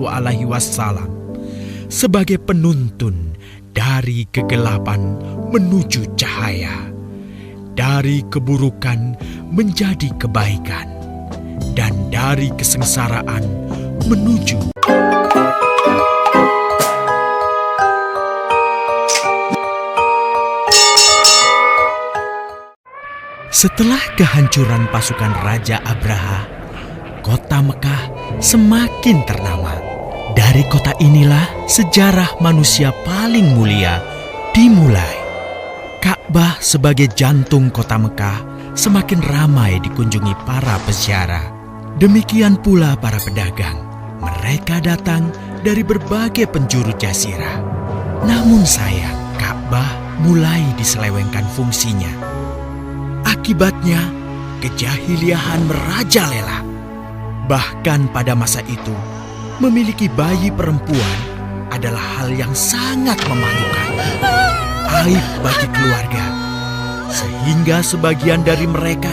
alaihi wasallam sebagai penuntun dari kegelapan menuju cahaya, dari keburukan menjadi kebaikan, dan dari kesengsaraan menuju. Setelah kehancuran pasukan Raja Abraha, kota Mekah semakin ternama. Dari kota inilah sejarah manusia paling mulia dimulai. Ka'bah sebagai jantung kota Mekah semakin ramai dikunjungi para peziarah. Demikian pula para pedagang. Mereka datang dari berbagai penjuru jazirah. Namun sayang, Ka'bah mulai diselewengkan fungsinya. Akibatnya, kejahiliahan merajalela. Bahkan pada masa itu, memiliki bayi perempuan adalah hal yang sangat memalukan. Aib bagi keluarga. Sehingga sebagian dari mereka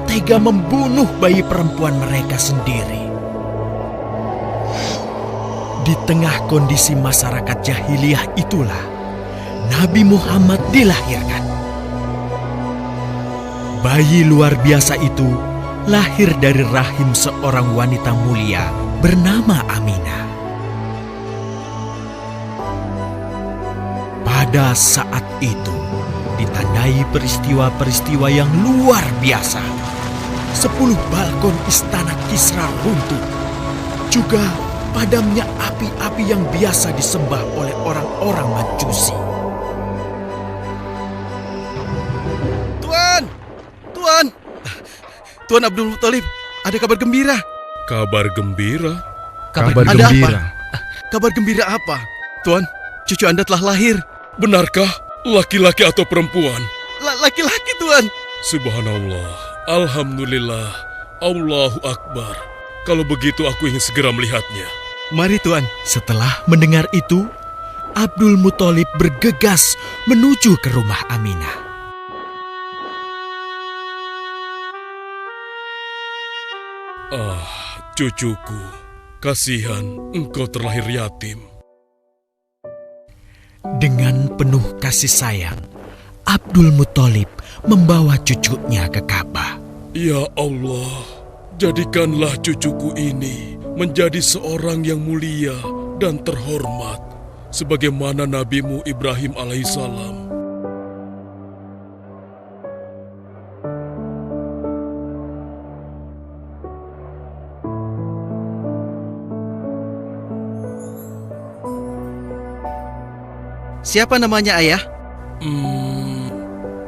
tega membunuh bayi perempuan mereka sendiri. Di tengah kondisi masyarakat jahiliyah itulah Nabi Muhammad dilahirkan. Bayi luar biasa itu lahir dari rahim seorang wanita mulia bernama Aminah. Pada saat itu ditandai peristiwa-peristiwa yang luar biasa. 10 balkon istana Kisra runtuh. Juga padamnya api-api yang biasa disembah oleh orang-orang Majusi. Tuan Abdul Muthalib, ada kabar gembira. Kabar gembira? Kabar gembira? Kabar gembira apa? Tuan, cucu Anda telah lahir. Benarkah? Laki-laki atau perempuan? Laki-laki, Tuan. Subhanallah, Alhamdulillah, Allahu Akbar. Kalau begitu aku ingin segera melihatnya. Mari, Tuan. Setelah mendengar itu, Abdul Muthalib bergegas menuju ke rumah Aminah. Cucuku, kasihan engkau terlahir yatim. Dengan penuh kasih sayang, Abdul Muthalib membawa cucunya ke Ka'bah. Ya Allah, jadikanlah cucuku ini menjadi seorang yang mulia dan terhormat, sebagaimana Nabimu Ibrahim alaihissalam. Siapa namanya, Ayah?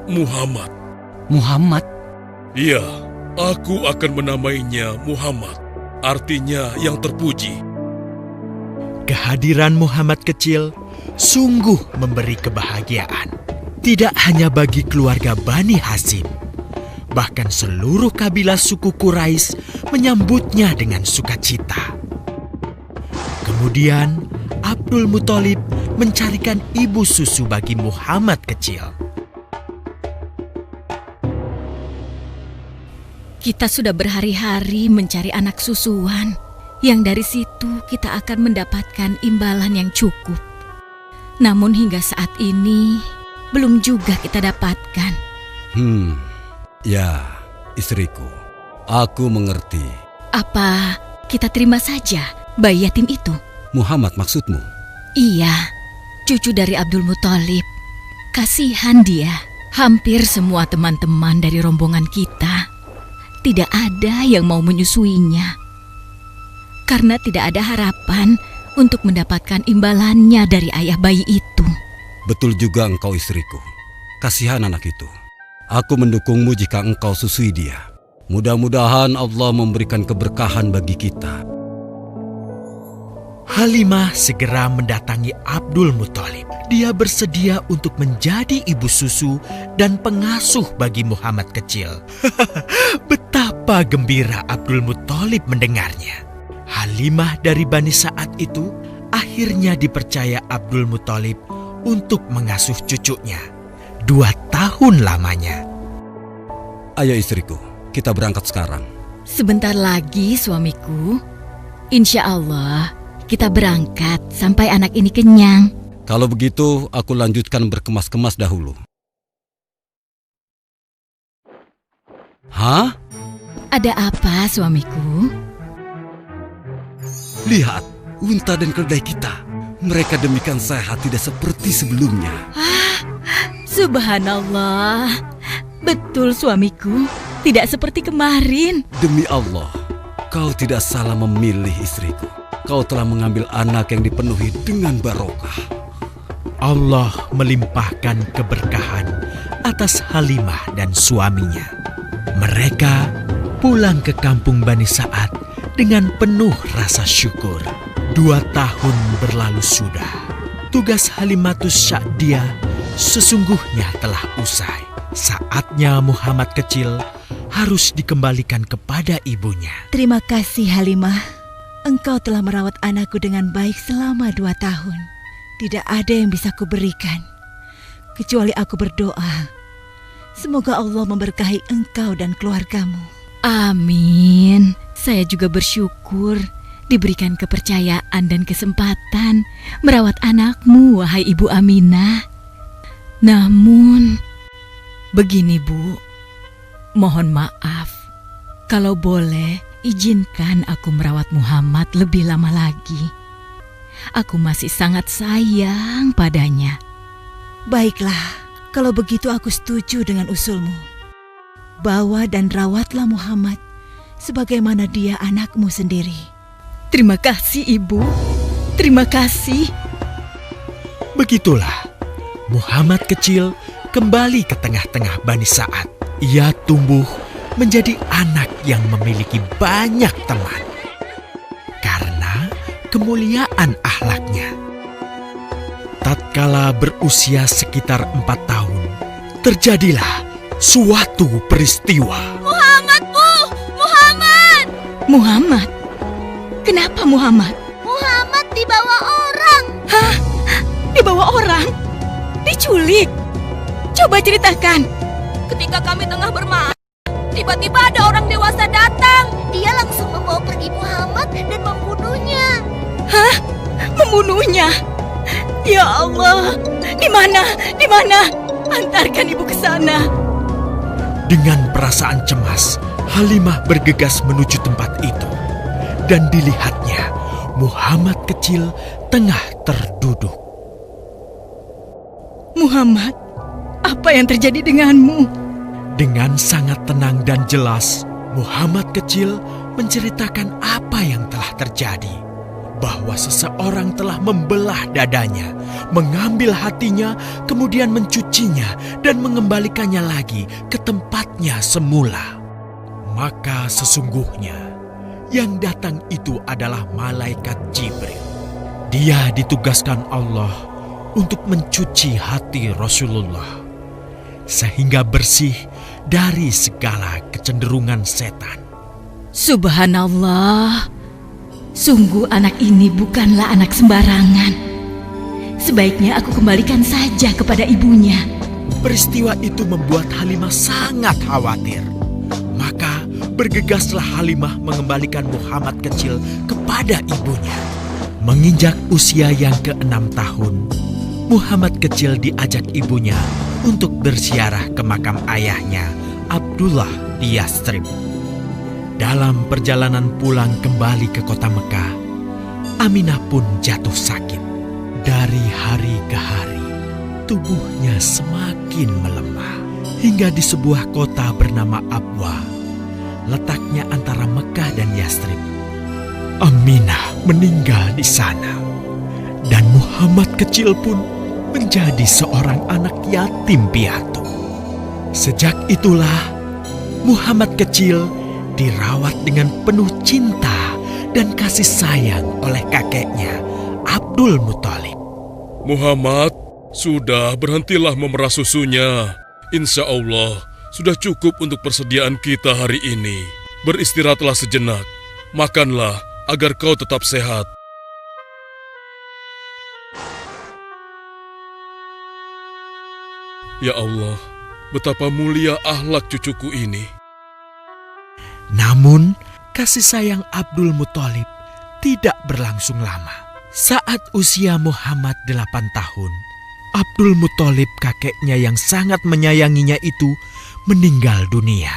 Muhammad. Muhammad? Iya, aku akan menamainya Muhammad. Artinya yang terpuji. Kehadiran Muhammad kecil sungguh memberi kebahagiaan. Tidak hanya bagi keluarga Bani Hashim, bahkan seluruh kabilah suku Quraisy menyambutnya dengan sukacita. Kemudian Abdul Muthalib mencarikan ibu susu bagi Muhammad kecil. Kita sudah berhari-hari mencari anak susuan, yang dari situ kita akan mendapatkan imbalan yang cukup. Namun hingga saat ini, belum juga kita dapatkan. Ya, istriku, aku mengerti. Apa kita terima saja bayi yatim itu? Muhammad maksudmu? Iya, cucu dari Abdul Muthalib. Kasihan dia. Hampir semua teman-teman dari rombongan kita tidak ada yang mau menyusuinya. Karena tidak ada harapan untuk mendapatkan imbalannya dari ayah bayi itu. Betul juga engkau, istriku. Kasihan anak itu. Aku mendukungmu jika engkau susui dia. Mudah-mudahan Allah memberikan keberkahan bagi kita. Halimah segera mendatangi Abdul Muthalib. Dia bersedia untuk menjadi ibu susu dan pengasuh bagi Muhammad kecil. Betapa gembira Abdul Muthalib mendengarnya. Halimah dari Bani Sa'ad itu akhirnya dipercaya Abdul Muthalib untuk mengasuh cucunya 2 tahun lamanya. Ayo istriku, kita berangkat sekarang. Sebentar lagi suamiku. Insya Allah kita berangkat sampai anak ini kenyang. Kalau begitu, aku lanjutkan berkemas-kemas dahulu. Hah? Ada apa, suamiku? Lihat, unta dan keledai kita. Mereka demikian sehat, tidak seperti sebelumnya. Subhanallah. Betul, suamiku. Tidak seperti kemarin. Demi Allah, kau tidak salah memilih istriku. Kau telah mengambil anak yang dipenuhi dengan barokah. Allah melimpahkan keberkahan atas Halimah dan suaminya. Mereka pulang ke kampung Bani Sa'ad dengan penuh rasa syukur. 2 tahun berlalu sudah. Tugas Halimatus Sya'diyah sesungguhnya telah usai. Saatnya Muhammad kecil harus dikembalikan kepada ibunya. Terima kasih Halimah. Engkau telah merawat anakku dengan baik selama 2 tahun. Tidak ada yang bisa kuberikan, kecuali aku berdoa. Semoga Allah memberkahi engkau dan keluargamu. Amin. Saya juga bersyukur diberikan kepercayaan dan kesempatan merawat anakmu, wahai Ibu Aminah. Namun, begini Bu, mohon maaf. Kalau boleh, izinkan aku merawat Muhammad lebih lama lagi. Aku masih sangat sayang padanya. Baiklah, kalau begitu aku setuju dengan usulmu. Bawa dan rawatlah Muhammad sebagaimana dia anakmu sendiri. Terima kasih, Ibu. Terima kasih. Begitulah, Muhammad kecil kembali ke tengah-tengah Bani Sa'ad. Ia tumbuh menjadi anak yang memiliki banyak teman. Karena kemuliaan akhlaknya. Tatkala berusia sekitar 4 tahun, terjadilah suatu peristiwa. Muhammad, Bu! Muhammad! Muhammad? Kenapa Muhammad? Muhammad dibawa orang. Hah? Dibawa orang? Diculik? Coba ceritakan. Ketika kami tengah bermain, tiba-tiba ada orang dewasa datang. Dia langsung membawa pergi Muhammad dan membunuhnya. Hah? Membunuhnya? Ya Allah, di mana? Di mana? Antarkan ibu ke sana. Dengan perasaan cemas, Halimah bergegas menuju tempat itu. Dan dilihatnya, Muhammad kecil tengah terduduk. Muhammad, apa yang terjadi denganmu? Dengan sangat tenang dan jelas, Muhammad kecil menceritakan apa yang telah terjadi. Bahwa seseorang telah membelah dadanya, mengambil hatinya, kemudian mencucinya dan mengembalikannya lagi ke tempatnya semula. Maka sesungguhnya yang datang itu adalah malaikat Jibril. Dia ditugaskan Allah untuk mencuci hati Rasulullah sehingga bersih dari segala kecenderungan setan. Subhanallah, sungguh anak ini bukanlah anak sembarangan. Sebaiknya aku kembalikan saja kepada ibunya. Peristiwa itu membuat Halimah sangat khawatir. Maka bergegaslah Halimah mengembalikan Muhammad kecil kepada ibunya. Menginjak usia yang ke-6 tahun, Muhammad kecil diajak ibunya untuk berziarah ke makam ayahnya, Abdullah di Yastrib. Dalam perjalanan pulang kembali ke kota Mekah, Aminah pun jatuh sakit. Dari hari ke hari, tubuhnya semakin melemah. Hingga di sebuah kota bernama Abwa, letaknya antara Mekah dan Yastrib, Aminah meninggal di sana. Dan Muhammad kecil pun menjadi seorang anak yatim piatu. Sejak itulah Muhammad kecil dirawat dengan penuh cinta dan kasih sayang oleh kakeknya, Abdul Muthalib. Muhammad, sudah berhentilah memerah susunya. Insya Allah, sudah cukup untuk persediaan kita hari ini. Beristirahatlah sejenak. Makanlah agar kau tetap sehat. Ya Allah, betapa mulia akhlak cucuku ini. Namun, kasih sayang Abdul Muthalib tidak berlangsung lama. Saat usia Muhammad 8 tahun, Abdul Muthalib kakeknya yang sangat menyayanginya itu meninggal dunia.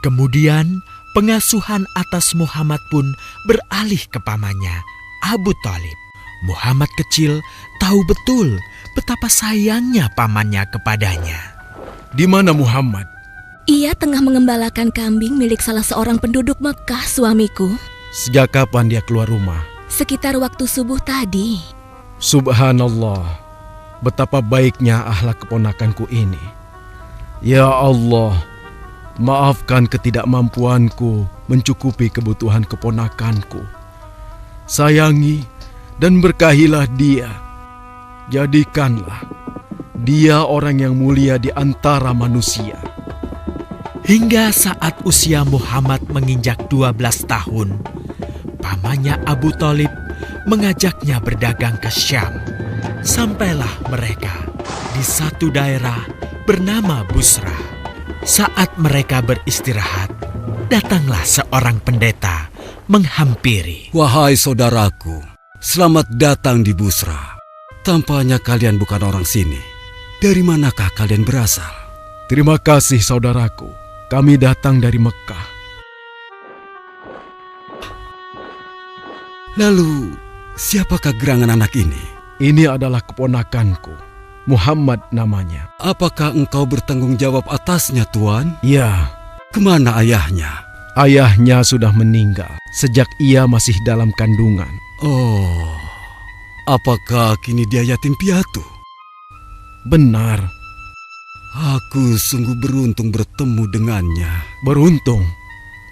Kemudian pengasuhan atas Muhammad pun beralih ke pamannya, Abu Thalib. Muhammad kecil tahu betul betapa sayangnya pamannya kepadanya. Di mana Muhammad? Ia tengah mengembalakan kambing milik salah seorang penduduk Mekah, suamiku. Sejak kapan dia keluar rumah? Sekitar waktu subuh tadi. Subhanallah, betapa baiknya akhlak keponakanku ini. Ya Allah, maafkan ketidakmampuanku mencukupi kebutuhan keponakanku. Sayangi dan berkahilah dia. Jadikanlah dia orang yang mulia di antara manusia. Hingga saat usia Muhammad menginjak 12 tahun, pamannya Abu Thalib mengajaknya berdagang ke Syam. Sampailah mereka di satu daerah bernama Busra. Saat mereka beristirahat, datanglah seorang pendeta menghampiri. Wahai saudaraku, selamat datang di Busra. Tampaknya kalian bukan orang sini. Dari manakah kalian berasal? Terima kasih saudaraku. Kami datang dari Mekah. Lalu, siapakah gerangan anak ini? Ini adalah keponakanku. Muhammad namanya. Apakah engkau bertanggung jawab atasnya, Tuan? Ya, Kemana ayahnya? ayahnya sudah meninggal sejak ia masih dalam kandungan. Oh, apakah kini dia yatim piatu? Benar, Aku sungguh beruntung bertemu dengannya. beruntung.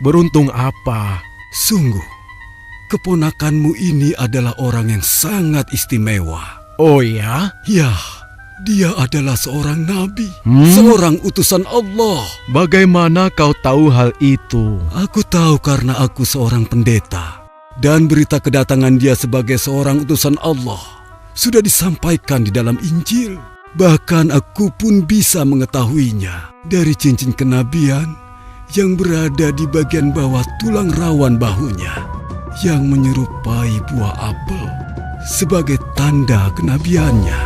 Beruntung apa? Sungguh, keponakanmu ini adalah orang yang sangat istimewa. Oh ya? Ya, dia adalah seorang nabi, Hmm? seorang utusan Allah. Bagaimana kau tahu hal itu? Aku tahu karena aku seorang pendeta. Dan berita kedatangan dia sebagai seorang utusan Allah sudah disampaikan di dalam Injil. Bahkan aku pun bisa mengetahuinya dari cincin kenabian yang berada di bagian bawah tulang rawan bahunya yang menyerupai buah apel sebagai tanda kenabiannya.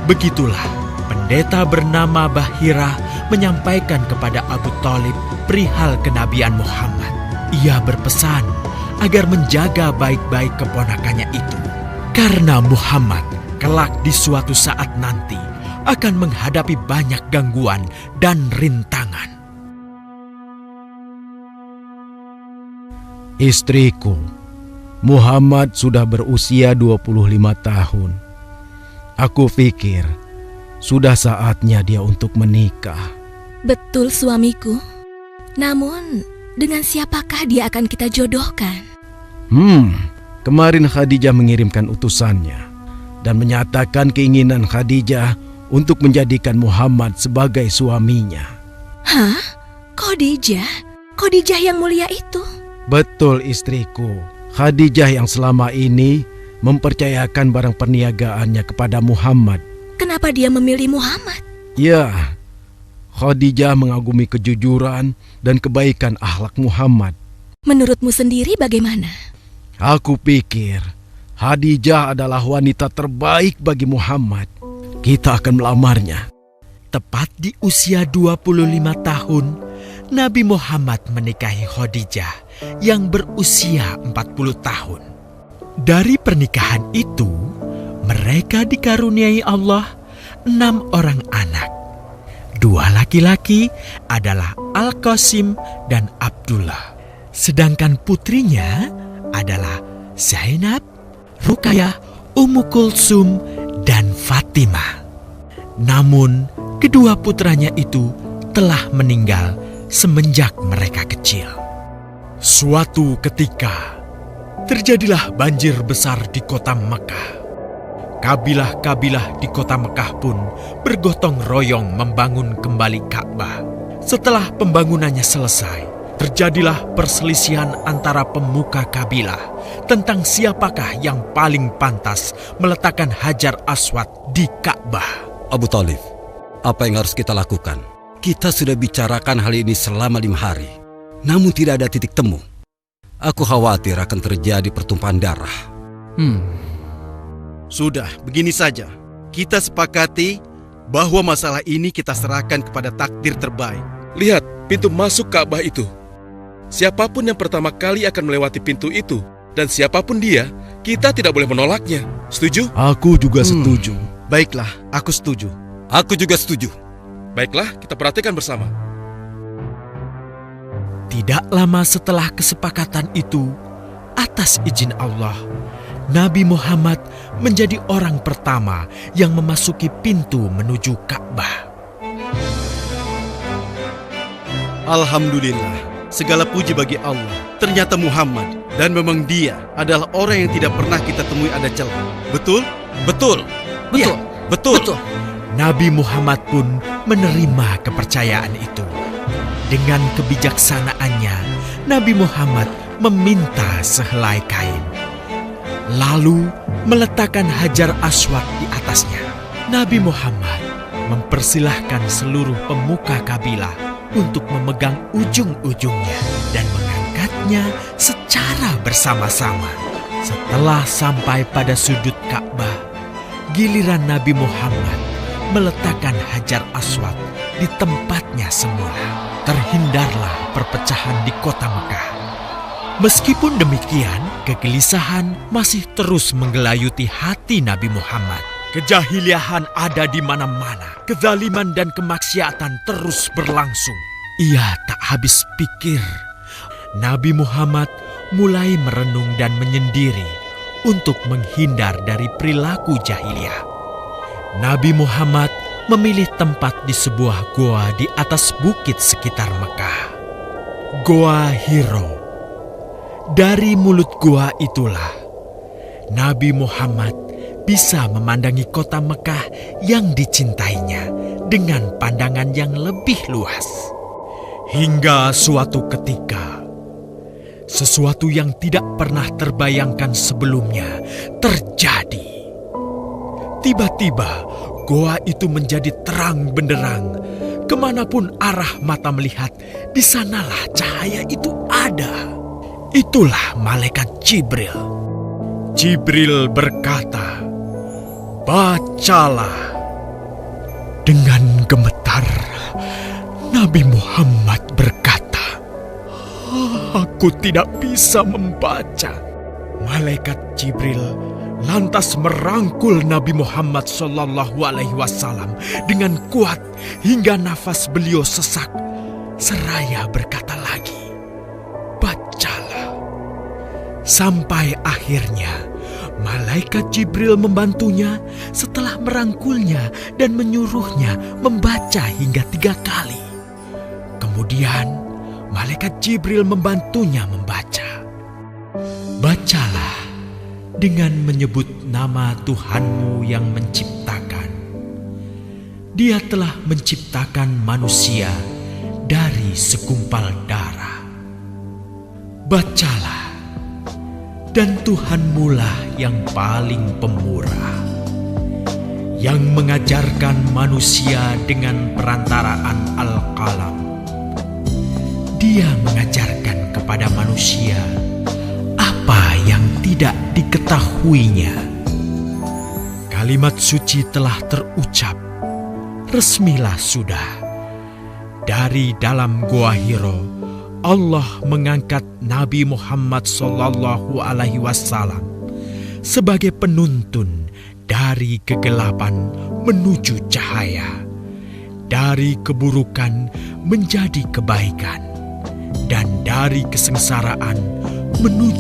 Begitulah pendeta bernama Bahira menyampaikan kepada Abu Thalib perihal kenabian Muhammad. Ia berpesan agar menjaga baik-baik keponakannya itu, karena Muhammad kelak di suatu saat nanti akan menghadapi banyak gangguan dan rintangan. Istriku, Muhammad sudah berusia 25 tahun. Aku pikir sudah saatnya dia untuk menikah. Betul, suamiku. Namun, dengan siapakah dia akan kita jodohkan? Kemarin Khadijah mengirimkan utusannya dan menyatakan keinginan Khadijah untuk menjadikan Muhammad sebagai suaminya. Hah? Khadijah? Khadijah yang mulia itu? Betul istriku, Khadijah yang selama ini mempercayakan barang perniagaannya kepada Muhammad. Kenapa dia memilih Muhammad? Ya, Khadijah mengagumi kejujuran dan kebaikan akhlak Muhammad. Menurutmu sendiri bagaimana? Aku pikir Khadijah adalah wanita terbaik bagi Muhammad. Kita akan melamarnya. Tepat di usia 25 tahun, Nabi Muhammad menikahi Khadijah yang berusia 40 tahun. Dari pernikahan itu, mereka dikaruniai Allah 6 orang anak. 2 laki-laki adalah Al-Qasim dan Abdullah. Sedangkan putrinya adalah Zainab, Ruqayyah, Ummu Kulsum, dan Fatimah. Namun, kedua putranya itu telah meninggal semenjak mereka kecil. Suatu ketika, terjadilah banjir besar di kota Mekah. Kabilah-kabilah di kota Mekah pun bergotong royong membangun kembali Ka'bah. Setelah pembangunannya selesai, terjadilah perselisihan antara pemuka kabilah tentang siapakah yang paling pantas meletakkan Hajar Aswad di Ka'bah. Abu Thalib, apa yang harus kita lakukan? Kita sudah bicarakan hal ini selama 5 hari, namun tidak ada titik temu. Aku khawatir akan terjadi pertumpahan darah. Sudah, begini saja. Kita sepakati bahwa masalah ini kita serahkan kepada takdir terbaik. Lihat pintu masuk Ka'bah itu. Siapapun yang pertama kali akan melewati pintu itu, dan siapapun dia, kita tidak boleh menolaknya. Setuju? Aku juga setuju. Baiklah, aku setuju. Aku juga setuju. Baiklah, kita perhatikan bersama. Tidak lama setelah kesepakatan itu, atas izin Allah, Nabi Muhammad menjadi orang pertama yang memasuki pintu menuju Ka'bah. Alhamdulillah, segala puji bagi Allah. Ternyata Muhammad, dan memang dia adalah orang yang tidak pernah kita temui ada celah. Betul? Betul. Betul. Betul. Nabi Muhammad pun menerima kepercayaan itu. Dengan kebijaksanaannya, Nabi Muhammad meminta sehelai kain, lalu meletakkan Hajar Aswad di atasnya. Nabi Muhammad mempersilahkan seluruh pemuka kabilah untuk memegang ujung-ujungnya dan mengangkatnya secara bersama-sama. Setelah sampai pada sudut Ka'bah, giliran Nabi Muhammad meletakkan Hajar Aswad di tempatnya semula. Terhindarlah perpecahan di kota Mekah. Meskipun demikian, kegelisahan masih terus menggelayuti hati Nabi Muhammad. Kejahiliahan ada di mana-mana. Kezaliman dan kemaksiatan terus berlangsung. Ia tak habis pikir. Nabi Muhammad mulai merenung dan menyendiri untuk menghindar dari perilaku jahiliyah. Nabi Muhammad memilih tempat di sebuah goa di atas bukit sekitar Mekah. Goa Hiro. Dari mulut goa itulah Nabi Muhammad bisa memandangi kota Mekah yang dicintainya dengan pandangan yang lebih luas. Hingga suatu ketika, sesuatu yang tidak pernah terbayangkan sebelumnya terjadi. Tiba-tiba goa itu menjadi terang benderang. Kemanapun arah mata melihat, di sanalah cahaya itu ada. Itulah malaikat Jibril. Jibril berkata, "Bacalah." Dengan gemetar, Nabi Muhammad berkata, "Aku tidak bisa membaca." Malaikat Jibril lantas merangkul Nabi Muhammad SAW dengan kuat hingga nafas beliau sesak. Seraya berkata lagi, "Bacalah." Sampai akhirnya malaikat Jibril membantunya setelah merangkulnya dan menyuruhnya membaca hingga 3 kali. Kemudian malaikat Jibril membantunya membaca. "Bacalah dengan menyebut nama Tuhanmu yang menciptakan. Dia telah menciptakan manusia dari segumpal darah. Bacalah, dan Tuhanmulah yang paling pemurah, yang mengajarkan manusia dengan perantaraan Al-Qalam. Dia mengajarkan kepada manusia apa yang tidak diketahuinya." Kalimat suci telah terucap. Resmilah sudah. Dari dalam Goa Hiro, Allah mengangkat Nabi Muhammad SAW sebagai penuntun dari kegelapan menuju cahaya, dari keburukan menjadi kebaikan, dan dari kesengsaraan menuju